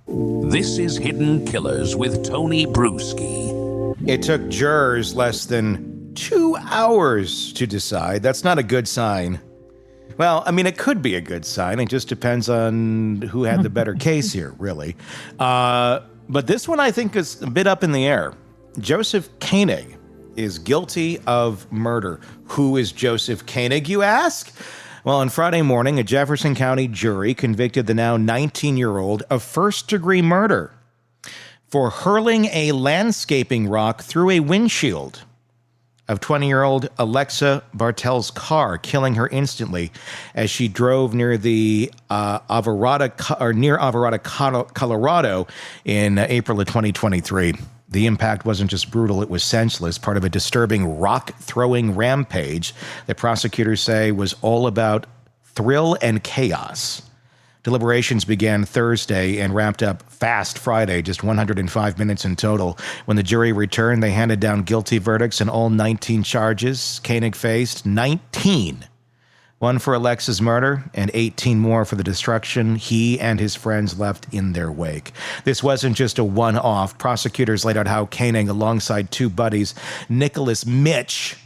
This is Hidden Killers with Tony Bruschi. It took jurors less than 2 hours to decide. That's not a good sign. Well, I mean, it could be a good sign. It just depends on who had the better case here, really. But this one, I think, is a bit up in the air. Joseph Koenig is guilty of murder. Who is Joseph Koenig, you ask? Well, on Friday morning, a Jefferson County jury convicted the now 19-year-old of first-degree murder for hurling a landscaping rock through a windshield of 20-year-old Alexa Bartell's car, killing her instantly as she drove near the Arvada, Colorado, in April of 2023. The impact wasn't just brutal, it was senseless, part of a disturbing rock-throwing rampage that prosecutors say was all about thrill and chaos. Deliberations began Thursday and wrapped up fast Friday, just 105 minutes in total. When the jury returned, they handed down guilty verdicts in all 19 charges. Koenig faced 19. One for Alexa's murder and 18 more for the destruction he and his friends left in their wake. This wasn't just a one-off. Prosecutors laid out how Koenig, alongside two buddies, Nicholas Mitch,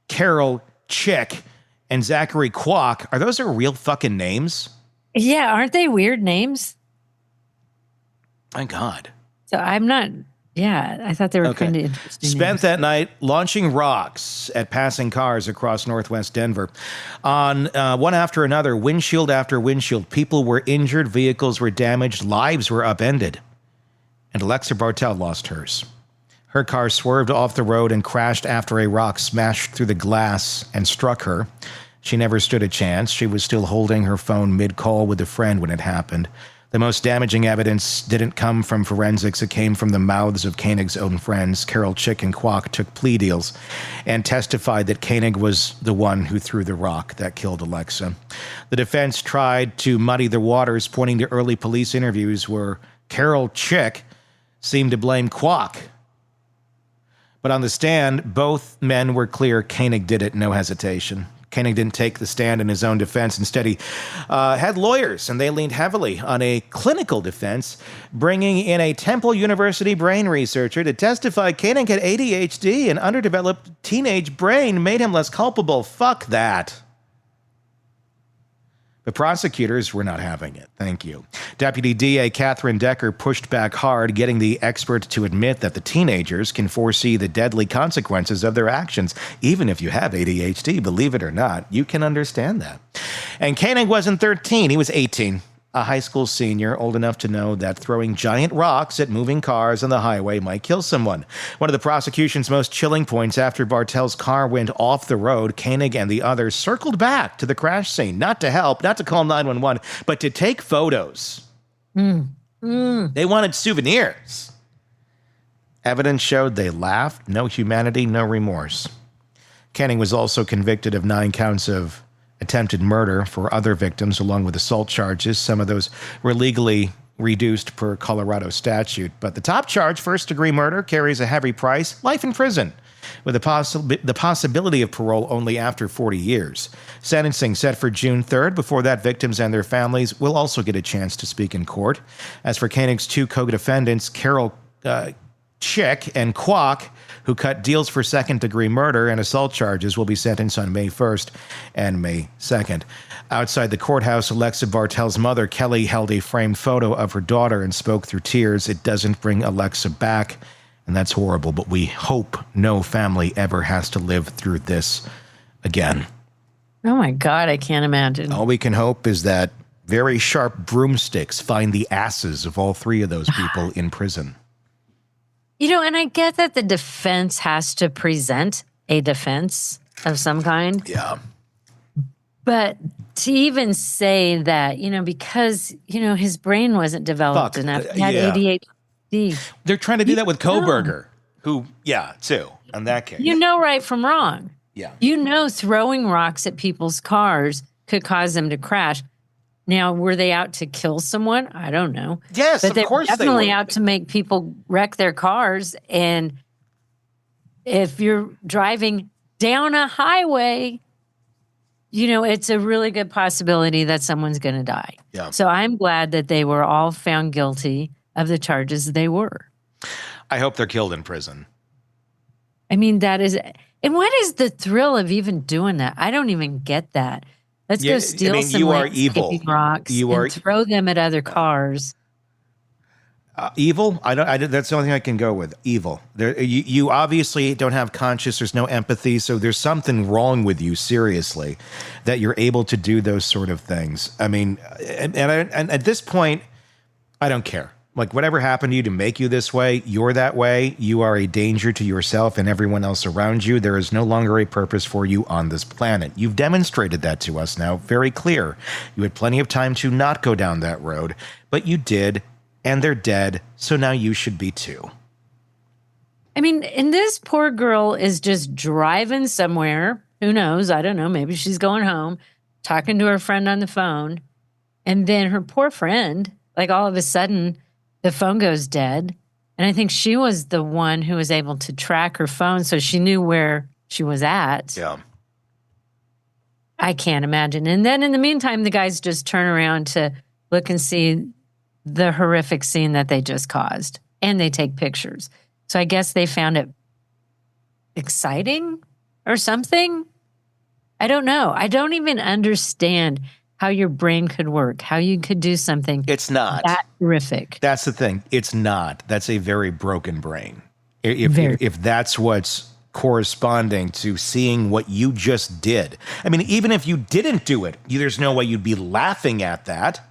Carol Chick, and Zachary Kwok, are those their real fucking names? Yeah, aren't they weird names? Thank God. So I'm not... Yeah, I thought they were kind of interesting. Spent that night launching rocks at passing cars across northwest Denver. On one after another, windshield after windshield, people were injured, vehicles were damaged, lives were upended. And Alexa Bartell lost hers. Her car swerved off the road and crashed after a rock smashed through the glass and struck her. She never stood a chance. She was still holding her phone mid-call with a friend when it happened. The most damaging evidence didn't come from forensics. It came from the mouths of Koenig's own friends. Carol Chick and Kwok took plea deals and testified that Koenig was the one who threw the rock that killed Alexa. The defense tried to muddy the waters, pointing to early police interviews where Carol Chick seemed to blame Kwok. But on the stand, both men were clear Koenig did it, no hesitation. Koenig didn't take the stand in his own defense. Instead, he had lawyers, and they leaned heavily on a clinical defense, bringing in a Temple University brain researcher to testify Koenig had ADHD and underdeveloped teenage brain made him less culpable. Fuck that. The prosecutors were not having it. Thank you. Deputy DA Catherine Decker pushed back hard, getting the expert to admit that the teenagers can foresee the deadly consequences of their actions. Even if you have ADHD, believe it or not, you can understand that. And Koenig wasn't 13, he was 18. A high school senior, old enough to know that throwing giant rocks at moving cars on the highway might kill someone. One of the prosecution's most chilling points after Bartell's car went off the road, Koenig and the others circled back to the crash scene, not to help, not to call 911, but to take photos. They wanted souvenirs. Evidence showed they laughed, no humanity, no remorse. Koenig was also convicted of 9 counts of attempted murder for other victims, along with assault charges. Some of those were legally reduced per Colorado statute. But the top charge, first-degree murder, carries a heavy price, life in prison, with the possibility of parole only after 40 years. Sentencing set for June 3rd. Before that, victims and their families will also get a chance to speak in court. As for Koenig's 2 co-defendants, Carol Chick and Kwok, who cut deals for second-degree murder and assault charges, will be sentenced on May 1st and May 2nd. Outside the courthouse, Alexa Bartell's mother, Kelly, held a framed photo of her daughter and spoke through tears. It doesn't bring Alexa back, and that's horrible, but we hope no family ever has to live through this again. Oh, my God, I can't imagine. All we can hope is that very sharp broomsticks find the asses of all 3 of those people in prison. You know, and I get that the defense has to present a defense of some kind. Yeah. But to even say that, because, his brain wasn't developed enough, he had ADHD. They're trying to do that with Koberger, who, too, in that case. You know right from wrong. Yeah. Throwing rocks at people's cars could cause them to crash. Now, were they out to kill someone? I don't know. Yes, but of course they were. Definitely out to make people wreck their cars. And if you're driving down a highway, it's a really good possibility that someone's going to die. Yeah. So I'm glad that they were all found guilty of the charges they were. I hope they're killed in prison. I mean, that is, and what is the thrill of even doing that? I don't even get that. Let's go steal some landscaping rocks and throw them at other cars. Evil? That's the only thing I can go with. Evil. You obviously don't have conscience. There's no empathy. So there's something wrong with you, seriously, that you're able to do those sort of things. I mean, and at this point, I don't care. Like, whatever happened to you to make you this way, you're that way. You are a danger to yourself and everyone else around you. There is no longer a purpose for you on this planet. You've demonstrated that to us now, very clear. You had plenty of time to not go down that road, but you did, and they're dead, so now you should be too. I mean, and this poor girl is just driving somewhere. Who knows? I don't know. Maybe she's going home, talking to her friend on the phone, and then her poor friend, like, all of a sudden, the phone goes dead. And I think she was the one who was able to track her phone, so she knew where she was at. Yeah. I can't imagine. And then in the meantime, the guys just turn around to look and see the horrific scene that they just caused. And they take pictures. So I guess they found it exciting or something. I don't know. I don't even understand how your brain could work, how you could do something. It's not that horrific. That's the thing. It's not. That's a very broken brain. If that's what's corresponding to seeing what you just did. I mean, even if you didn't do it, there's no way you'd be laughing at that.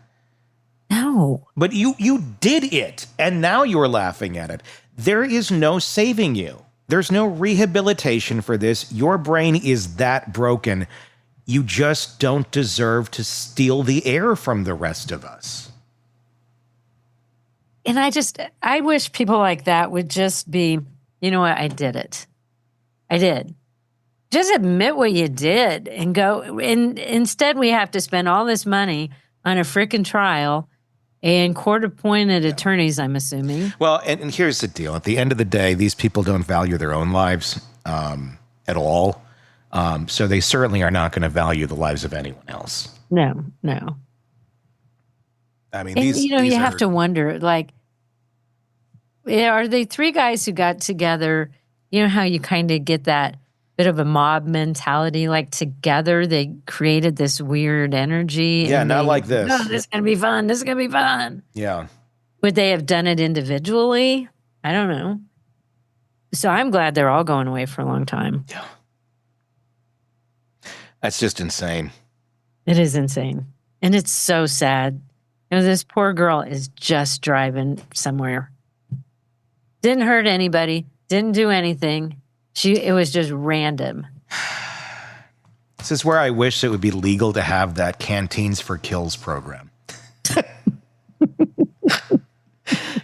No. But you did it, and now you're laughing at it. There is no saving you. There's no rehabilitation for this. Your brain is that broken. You just don't deserve to steal the air from the rest of us. And I wish people like that would just be, you know what, I did it. I did. Just admit what you did and go. And instead, we have to spend all this money on a freaking trial and court-appointed attorneys, I'm assuming. Well, and here's the deal. At the end of the day, these people don't value their own lives at all. So they certainly are not going to value the lives of anyone else. No. I mean, you have to wonder, like, are they three guys who got together? You know how you kind of get that bit of a mob mentality, like together they created this weird energy. Yeah, not like this. Oh, this is going to be fun. This is going to be fun. Yeah. Would they have done it individually? I don't know. So I'm glad they're all going away for a long time. Yeah. That's just insane. It is insane. And it's so sad. You know, this poor girl is just driving somewhere. Didn't hurt anybody. Didn't do anything. It was just random. This is where I wish it would be legal to have that Canteens for Kills program.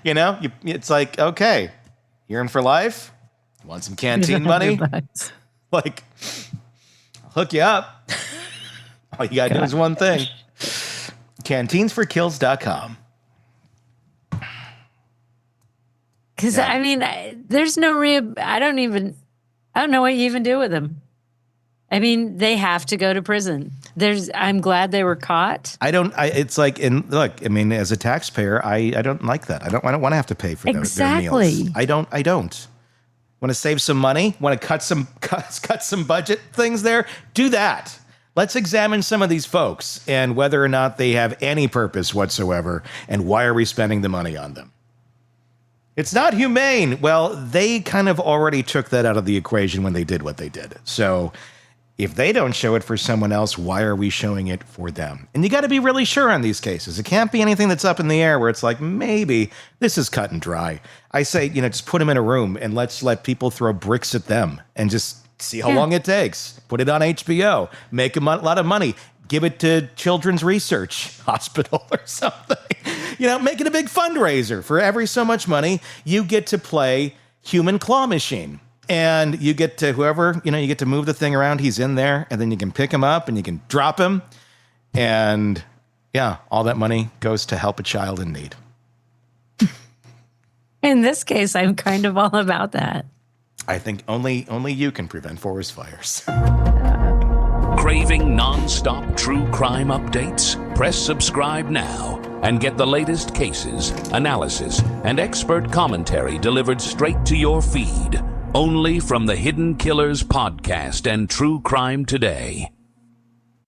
You know, it's like, okay, you're in for life. You want some canteen money? Like, I'll hook you up. All you got to do is one thing. Canteensforkills.com. Because, I mean, there's no I don't know what you even do with them. I mean, they have to go to prison. I'm glad they were caught. It's like, and look, I mean, as a taxpayer, I don't like that. I don't want to have to pay for their meals. I don't. Want to save some money? Want to cut some budget things there? Do that. Let's examine some of these folks and whether or not they have any purpose whatsoever, and why are we spending the money on them? It's not humane. Well, they kind of already took that out of the equation when they did what they did. So if they don't show it for someone else, why are we showing it for them? And you got to be really sure on these cases. It can't be anything that's up in the air where it's like, maybe this is cut and dry. I say, just put them in a room and let's let people throw bricks at them and just see how long it takes. Put it on HBO. Make a lot of money. Give it to Children's Research Hospital or something. Make it a big fundraiser. For every so much money, you get to play human claw machine. And you get to whoever, you get to move the thing around. He's in there, and then you can pick him up and you can drop him. And yeah, all that money goes to help a child in need. In this case, I'm kind of all about that. I think only you can prevent forest fires. Craving non-stop true crime updates? Press subscribe now. and get the latest cases, analysis, and expert commentary delivered straight to your feed. Only from the Hidden Killers podcast and True Crime Today.